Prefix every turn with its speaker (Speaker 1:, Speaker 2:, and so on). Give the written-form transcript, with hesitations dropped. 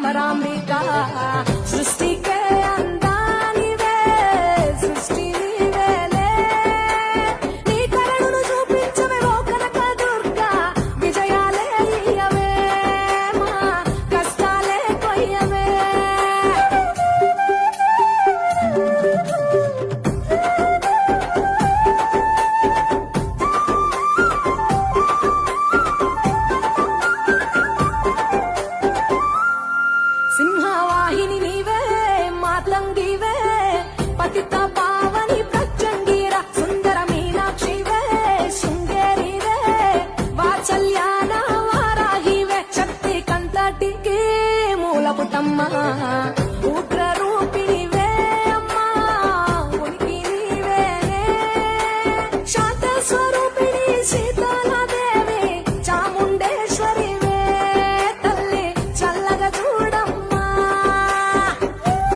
Speaker 1: పరాంబిక సృష్టికే అందానివే సృష్టి నీవేలే నీ కరుణను చూపించవే ఓ కనక దుర్గా విజయాలే ఇయ్యవే మా కష్టాలే కొయ్యవే సింహవాహిని నీవే మాతంగివే పతిత పావని ప్రత్యంగిర సుందర మీనాక్షివే శృంగేరివే వాత్సల్యాన వారాహివే శక్తి కంతటికి మూలపుటమ్మ ఉగ్ర